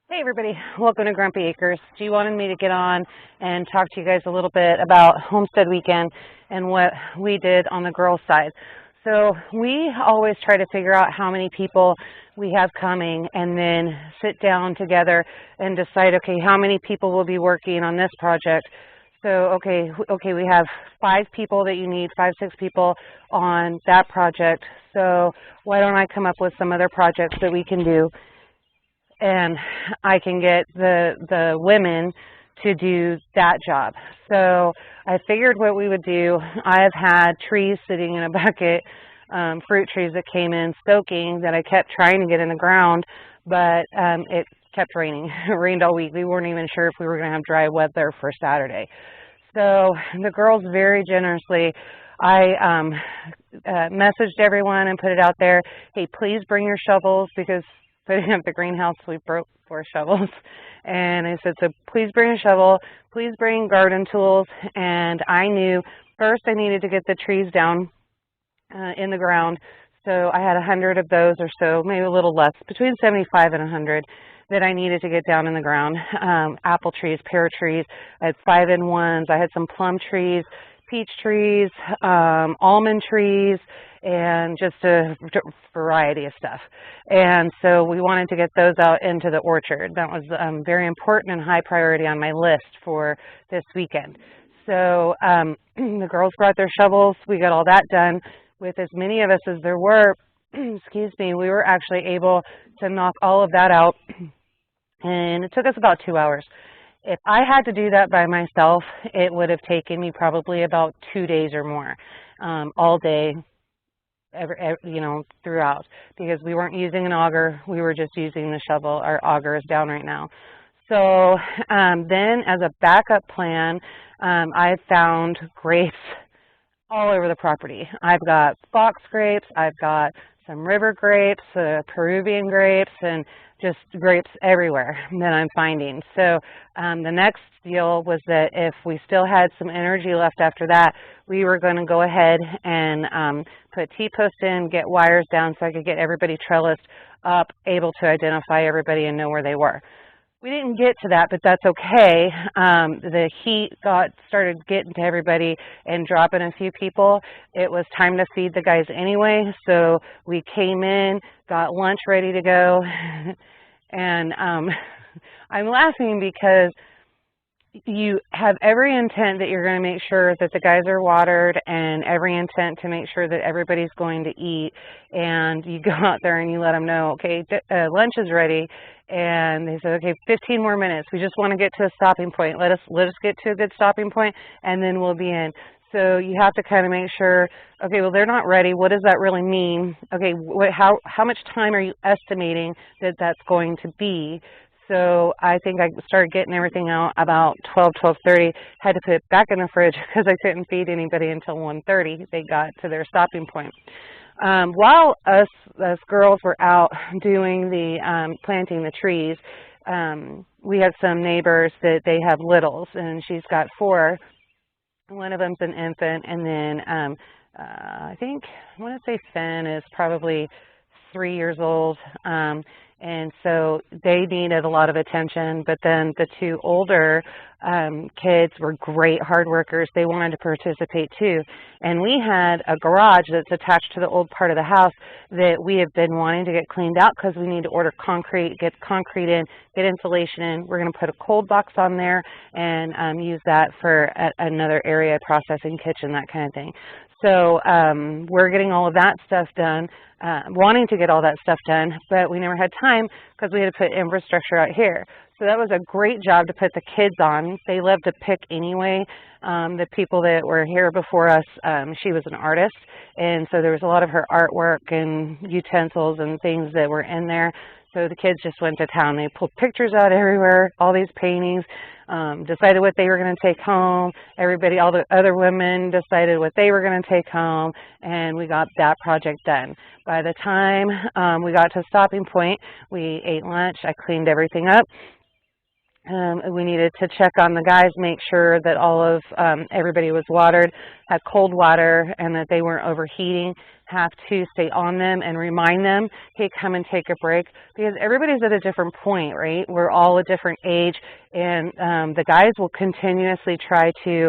Hey everybody, welcome to Grumpy Acres. G wanted me to get on and talk to you guys a little bit about Homestead Weekend and what we did on the girls' side. So we always try to figure out how many people we have coming and then sit down together and decide, okay, how many people will be working on this project. So, okay, we have 5 people that you need, 5, 6 people on that project. So why don't I come up with some other projects that we can do? And I can get the women to do that job. So I figured what we would do. I've had trees sitting in a bucket, fruit trees that came in soaking that I kept trying to get in the ground, but it kept raining. It rained all week. We weren't even sure if we were going to have dry weather for Saturday. So the girls very generously, I messaged everyone and put it out there, hey, please bring your shovels, because putting up the greenhouse, we broke 4 shovels. And I said, so please bring a shovel, please bring garden tools. And I knew first I needed to get the trees down in the ground. So I had 100 of those or so, maybe a little less, between 75 and 100 that I needed to get down in the ground. Apple trees, pear trees, I had 5-in-1s, I had some plum trees, peach trees, almond trees, and just a variety of stuff. And so we wanted to get those out into the orchard. That was very important and high priority on my list for this weekend. So the girls brought their shovels. We got all that done. With as many of us as there were, excuse me, we were actually able to knock all of that out. And it took us about 2 hours. If I had to do that by myself, it would have taken me probably about 2 days or more, all day, throughout, because we weren't using an auger. We were just using the shovel. Our auger is down right now. So then as a backup plan, I found grapes all over the property. I've got fox grapes, I've got some river grapes, Peruvian grapes, and just grapes everywhere that I'm finding. So the next deal was that if we still had some energy left after that, we were going to go ahead and put T-posts in, get wires down so I could get everybody trellised up, able to identify everybody and know where they were. We didn't get to that, but that's okay. The heat started getting to everybody and dropping a few people. It was time to feed the guys anyway, so we came in, got lunch ready to go, and I'm laughing because you have every intent that you're going to make sure that the guys are watered and every intent to make sure that everybody's going to eat, and you go out there and you let them know, okay, lunch is ready, and they said, okay, 15 more minutes. We just want to get to a stopping point. Let us get to a good stopping point, and then we'll be in. So you have to kind of make sure, okay, well, they're not ready. What does that really mean? Okay, how much time are you estimating that that's going to be? So I think I started getting everything out about 12:30. Had to put it back in the fridge because I couldn't feed anybody until 1:30. They got to their stopping point. While us girls were out doing the planting the trees, we have some neighbors that they have littles, and she's got 4. One of them's an infant, and then I want to say Finn is probably 3 years old. And so they needed a lot of attention, but then the 2 older kids were great hard workers. They wanted to participate too. And we had a garage that's attached to the old part of the house that we have been wanting to get cleaned out because we need to order concrete, get concrete in, get insulation in. We're going to put a cold box on there and use that for another area, processing kitchen, that kind of thing. So we're getting all of that stuff done, wanting to get all that stuff done, but we never had time because we had to put infrastructure out here. So that was a great job to put the kids on. They love to pick anyway. The people that were here before us, she was an artist, and so there was a lot of her artwork and utensils and things that were in there. So the kids just went to town. They pulled pictures out everywhere, all these paintings, decided what they were going to take home. Everybody, all the other women decided what they were going to take home, and we got that project done. By the time we got to a stopping point, we ate lunch. I cleaned everything up. We needed to check on the guys, make sure that everybody was watered, had cold water, and that they weren't overheating. Have to stay on them and remind them, hey, come and take a break, because everybody's at a different point, right? We're all a different age, and the guys will continuously try to,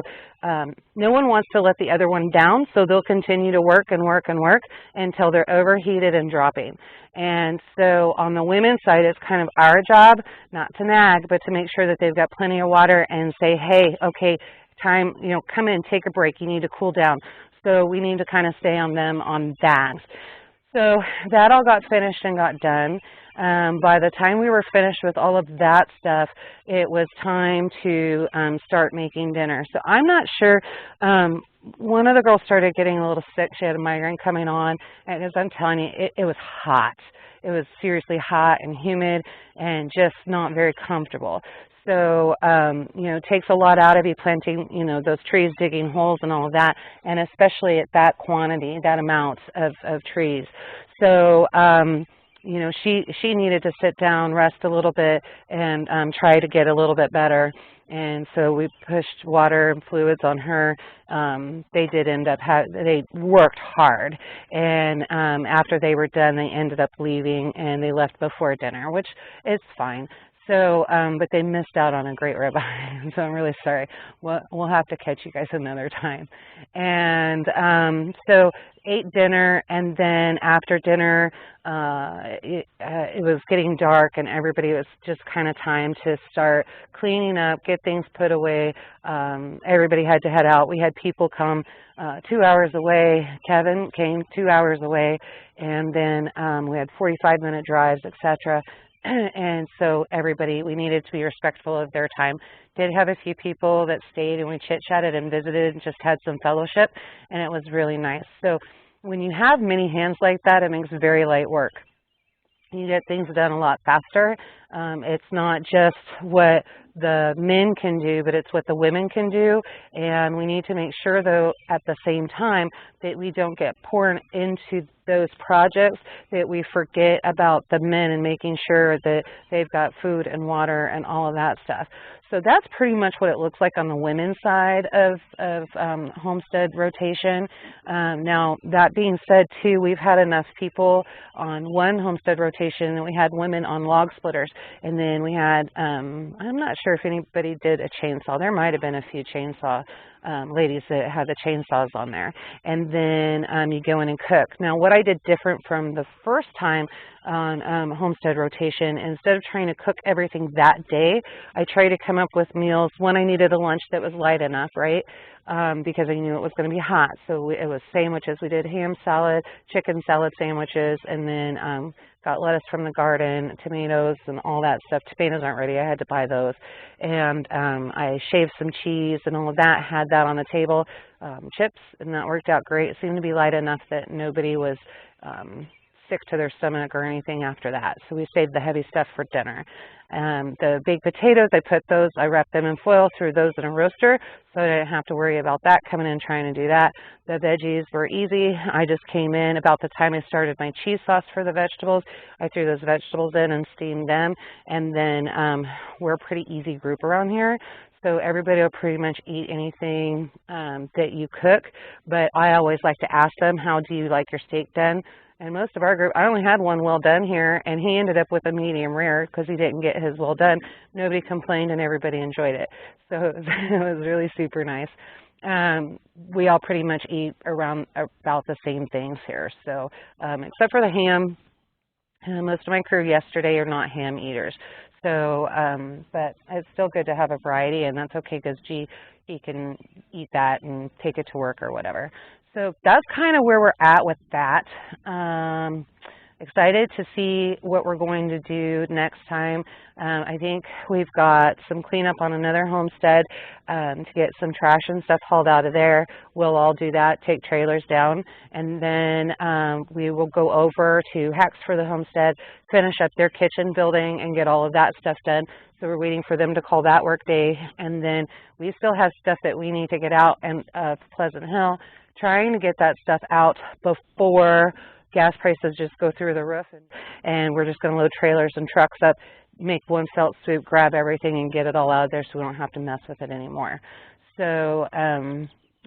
no one wants to let the other one down, so they'll continue to work and work and work until they're overheated and dropping. And so on the women's side, it's kind of our job not to nag, but to make sure that they've got plenty of water and say, hey, okay, time, come in, take a break. You need to cool down. So we need to kind of stay on them on that. So that all got finished and got done. By the time we were finished with all of that stuff, it was time to start making dinner. So I'm not sure. One of the girls started getting a little sick. She had a migraine coming on, and as I'm telling you, it was hot. It was seriously hot and humid and just not very comfortable. So, it takes a lot out of you planting, those trees, digging holes and all of that, and especially at that quantity, that amount of trees. So, she needed to sit down, rest a little bit, and try to get a little bit better. And so we pushed water and fluids on her. They did end up, they worked hard. And after they were done, they ended up leaving, and they left before dinner, which is fine. So, but they missed out on a great ribeye, so I'm really sorry. We'll have to catch you guys another time. And so ate dinner, and then after dinner, it was getting dark, and everybody was just kind of time to start cleaning up, get things put away. Everybody had to head out. We had people come 2 hours away. Kevin came 2 hours away, and then we had 45-minute drives, etc. And so we needed to be respectful of their time. Did have a few people that stayed, and we chit-chatted and visited and just had some fellowship, and it was really nice. So when you have many hands like that, it makes very light work. You get things done a lot faster. It's not just what the men can do, but it's what the women can do. And we need to make sure, though, at the same time, that we don't get poured into those projects, that we forget about the men and making sure that they've got food and water and all of that stuff. So that's pretty much what it looks like on the women's side of homestead rotation. Now, that being said, too, we've had enough people on one homestead rotation, and we had women on log splitters. And then we had, I'm not sure if anybody did a chainsaw. There might have been a few chainsaw ladies that had the chainsaws on there. And then you go in and cook. Now, what I did different from the first time on homestead rotation, instead of trying to cook everything that day, I tried to come up with meals. One, I needed a lunch that was light enough, right? Because I knew it was going to be hot. So it was sandwiches. We did ham salad, chicken salad sandwiches, and then got lettuce from the garden, tomatoes, and all that stuff. Tomatoes aren't ready. I had to buy those. And I shaved some cheese and all of that, had that on the table, chips, and that worked out great. It seemed to be light enough that nobody was sick to their stomach or anything after that. So we saved the heavy stuff for dinner. The baked potatoes, I wrapped them in foil, threw those in a roaster, so I didn't have to worry about that coming in trying to do that. The veggies were easy. I just came in about the time I started my cheese sauce for the vegetables. I threw those vegetables in and steamed them, and then we're a pretty easy group around here. So everybody will pretty much eat anything that you cook, but I always like to ask them, how do you like your steak done? And most of our group, I only had one well done here, and he ended up with a medium rare because he didn't get his well done. Nobody complained, and everybody enjoyed it. So it was really super nice. We all pretty much eat around about the same things here. So except for the ham, most of my crew yesterday are not ham eaters. So, but it's still good to have a variety, and that's okay because he can eat that and take it to work or whatever. So that's kind of where we're at with that. Excited to see what we're going to do next time. I think we've got some cleanup on another homestead to get some trash and stuff hauled out of there. We'll all do that, take trailers down, and then we will go over to Hacks for the Homestead, finish up their kitchen building, and get all of that stuff done. So we're waiting for them to call that workday, and then we still have stuff that we need to get out and Pleasant Hill, trying to get that stuff out before gas prices just go through the roof, and we're just going to load trailers and trucks up make one felt swoop, grab everything and get it all out of there so we don't have to mess with it anymore. So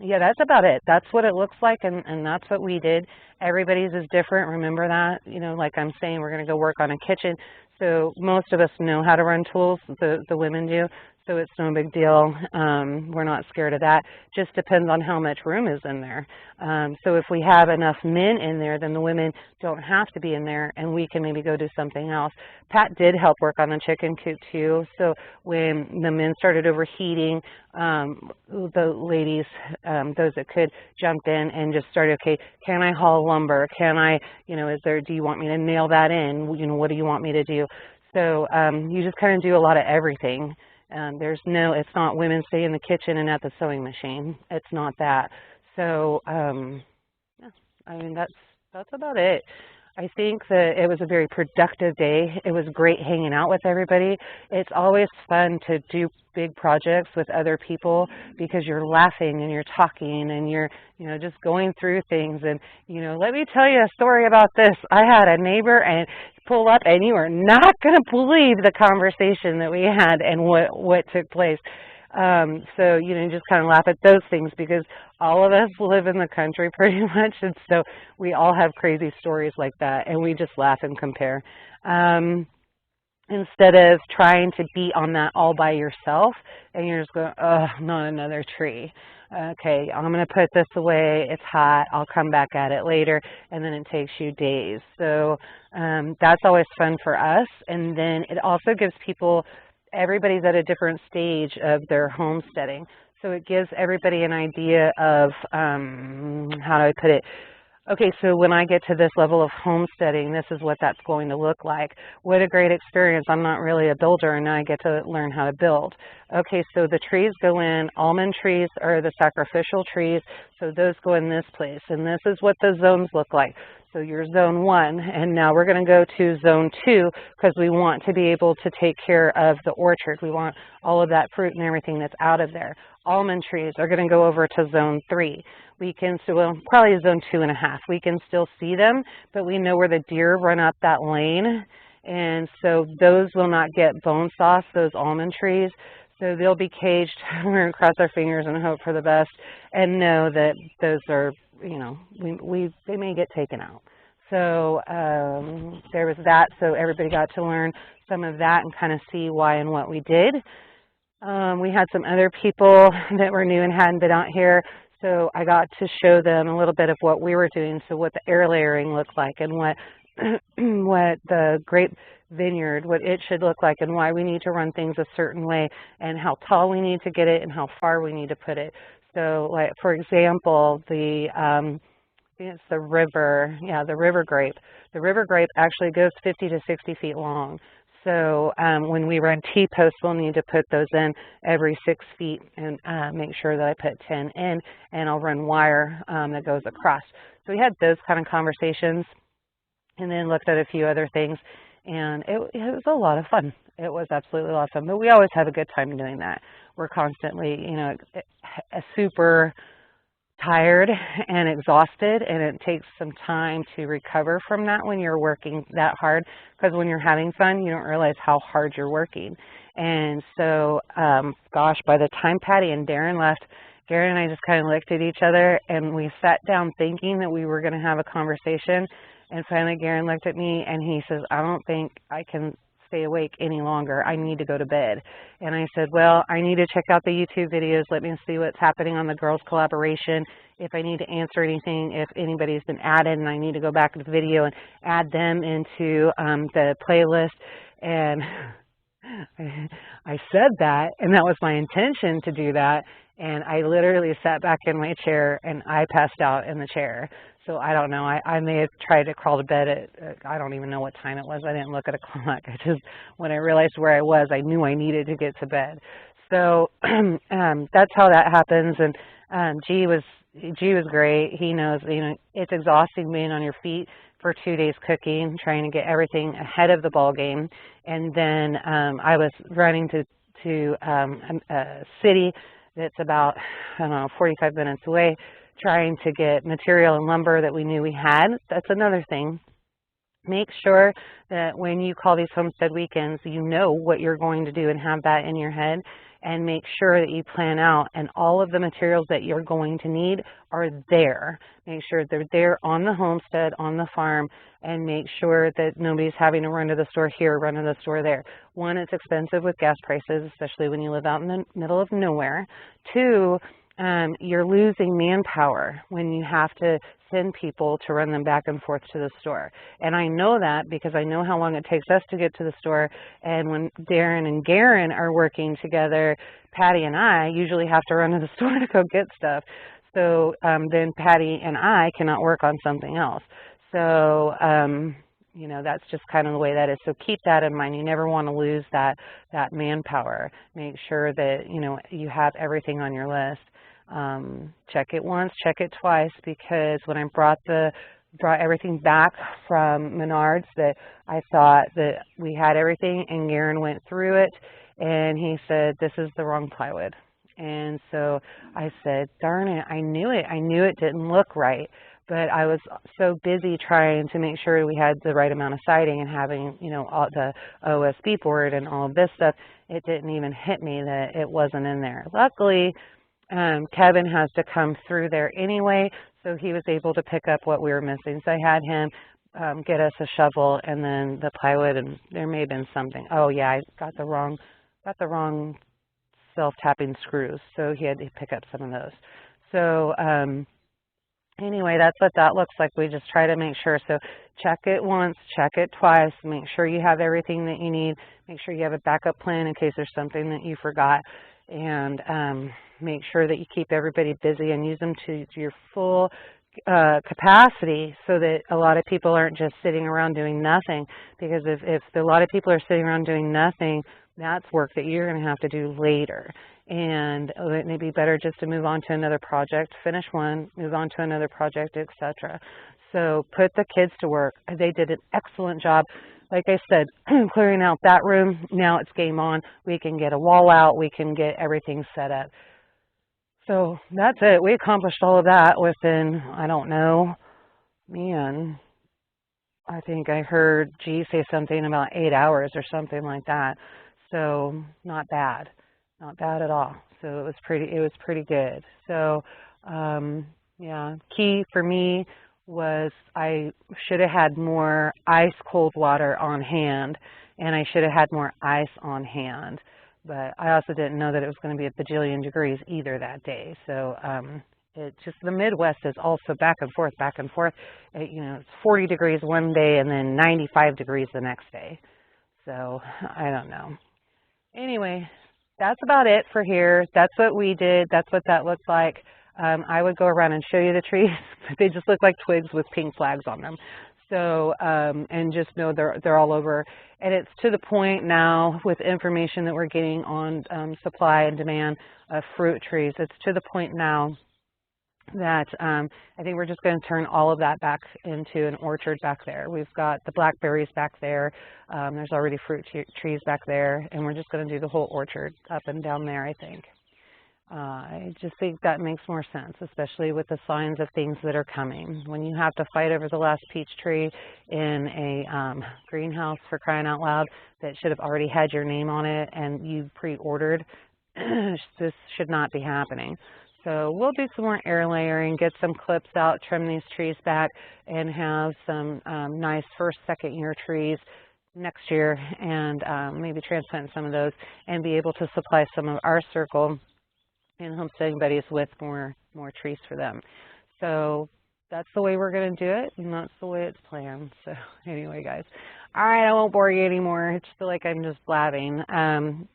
yeah, that's about it. That's what it looks like, and that's what we did. Everybody's is different. Remember that. You know, like I'm saying, we're going to go work on a kitchen. So most of us know how to run tools, the women do, so it's no big deal. We're not scared of that. Just depends on how much room is in there. So if we have enough men in there, then the women don't have to be in there, and we can maybe go do something else. Pat did help work on the chicken coop too, so when the men started overheating, the ladies, those that could, jumped in and just started, okay, can I haul lumber? Can I, you know, do you want me to nail that in? You know, what do you want me to do? So you just kind of do a lot of everything. It's not women stay in the kitchen and at the sewing machine. It's not that. So, yeah, I mean, that's about it. I think that it was a very productive day. It was great hanging out with everybody. It's always fun to do big projects with other people because you're laughing and you're talking and you're, you know, just going through things. And, you know, let me tell you a story about this. I had a neighbor and pull up, and you are not going to believe the conversation that we had and what took place. So, you know, just kind of laugh at those things because all of us live in the country pretty much, and so we all have crazy stories like that, and we just laugh and compare. Instead of trying to be on that all by yourself, and you're just going, oh, not another tree. Okay, I'm going to put this away. It's hot. I'll come back at it later, and then it takes you days. So that's always fun for us, and then it also gives people, everybody's at a different stage of their homesteading. So it gives everybody an idea of, how do I put it? Okay, so when I get to this level of homesteading, this is what that's going to look like. What a great experience. I'm not really a builder, and now I get to learn how to build. Okay, so the trees go in. Almond trees are the sacrificial trees, so those go in this place. And this is what the zones look like. So you're zone 1, and now we're going to go to zone 2 because we want to be able to take care of the orchard. We want all of that fruit and everything that's out of there. Almond trees are going to go over to zone 3. We can still, well, probably zone 2.5. We can still see them, but we know where the deer run up that lane, and so those will not get bone sauce, those almond trees. So they'll be caged. We're going to cross our fingers and hope for the best and know that those are, you know, they may get taken out. So there was that. So everybody got to learn some of that and kind of see why and what we did. We had some other people that were new and hadn't been out here. So I got to show them a little bit of what we were doing, so what the air layering looked like and what what the grape vineyard, what it should look like and why we need to run things a certain way and how tall we need to get it and how far we need to put it. So like, for example, I think it's the river grape. The river grape actually goes 50 to 60 feet long. So when we run T-posts, we'll need to put those in every 6 feet and make sure that I put 10 in, and I'll run wire that goes across. So we had those kind of conversations and then looked at a few other things, and it was a lot of fun. It was absolutely a lot of fun, but we always have a good time doing that. We're constantly, you know, super tired and exhausted, and it takes some time to recover from that when you're working that hard, because when you're having fun, you don't realize how hard you're working. And so, gosh, by the time Patty and Darren left, Darren and I just kind of looked at each other, and we sat down thinking that we were going to have a conversation, and finally Darren looked at me and he says, I don't think I can stay awake any longer. I need to go to bed. And I said, well, I need to check out the YouTube videos. Let me see what's happening on the girls collaboration. If I need to answer anything, if anybody's been added and I need to go back to the video and add them into the playlist. And I said that, and that was my intention to do that. And I literally sat back in my chair and I passed out in the chair. So I don't know, I may have tried to crawl to bed at, I don't even know what time it was. I didn't look at a clock. When I realized where I was, I knew I needed to get to bed. So that's how that happens. And G was great. He knows, you know, it's exhausting being on your feet for 2 days cooking, trying to get everything ahead of the ball game. And then I was running to a city that's about, I don't know, 45 minutes away, trying to get material and lumber that we knew we had. That's another thing. Make sure that when you call these homestead weekends, you know what you're going to do and have that in your head, and make sure that you plan out and all of the materials that you're going to need are there. Make sure they're there on the homestead, on the farm, and make sure that nobody's having to run to the store here, run to the store there. One, it's expensive with gas prices, especially when you live out in the middle of nowhere. Two, you're losing manpower when you have to send people to run them back and forth to the store. And I know that because I know how long it takes us to get to the store. And when Darren and Garen are working together, Patty and I usually have to run to the store to go get stuff. So then Patty and I cannot work on something else. So, you know, that's just kind of the way that is. So keep that in mind. You never want to lose that manpower. Make sure that, you know, you have everything on your list. Check it once, check it twice, because when I brought everything back from Menards, that I thought that we had everything, and Garen went through it and he said, this is the wrong plywood. And so I said, darn it, I knew it didn't look right. But I was so busy trying to make sure we had the right amount of siding and having, you know, all the OSB board and all of this stuff, it didn't even hit me that it wasn't in there. Luckily, Kevin has to come through there anyway, so he was able to pick up what we were missing. So I had him get us a shovel and then the plywood, and there may have been something. Oh yeah, I got the wrong self-tapping screws, so he had to pick up some of those. So anyway, that's what that looks like. We just try to make sure. So check it once, check it twice, make sure you have everything that you need, make sure you have a backup plan in case there's something that you forgot, and make sure that you keep everybody busy and use them to your full capacity, so that a lot of people aren't just sitting around doing nothing. Because if a lot of people are sitting around doing nothing, that's work that you're going to have to do later. And it may be better just to move on to another project, finish one, move on to another project, etc. So put the kids to work. They did an excellent job. Like I said, clearing out that room, now it's game on. We can get a wall out, we can get everything set up. So that's it. We accomplished all of that within, I don't know, man, I think I heard G say something about 8 hours or something like that. So not bad at all. So it was pretty good. So yeah, key for me was I should have had more ice cold water on hand, and I should have had more ice on hand. But I also didn't know that it was going to be a bajillion degrees either that day. So it's just, the Midwest is also back and forth. You know, it's 40 degrees one day and then 95 degrees the next day. So I don't know. Anyway, that's about it for here. That's what we did. That's what that looked like. I would go around and show you the trees. They just look like twigs with pink flags on them. So, and just know they're all over. And it's to the point now with information that we're getting on supply and demand of fruit trees. It's to the point now that I think we're just going to turn all of that back into an orchard back there. We've got the blackberries back there. There's already fruit trees back there, and we're just going to do the whole orchard up and down there, I think. I just think that makes more sense, especially with the signs of things that are coming. When you have to fight over the last peach tree in a greenhouse, for crying out loud, that should have already had your name on it and you pre-ordered, this should not be happening. So we'll do some more air layering, get some clips out, trim these trees back, and have some nice first, second year trees next year, and maybe transplant some of those and be able to supply some of our circle and homesteading buddies with more trees for them. So that's the way we're going to do it, and that's the way it's planned. So anyway, guys, all right, I won't bore you anymore. I just feel like I'm just blabbing, and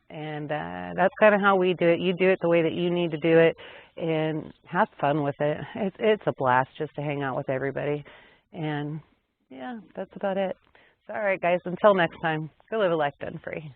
that's kind of how we do it. You do it the way that you need to do it, and have fun with it. It's a blast just to hang out with everybody, and yeah, that's about it. So all right, guys, until next time, go live a life done free.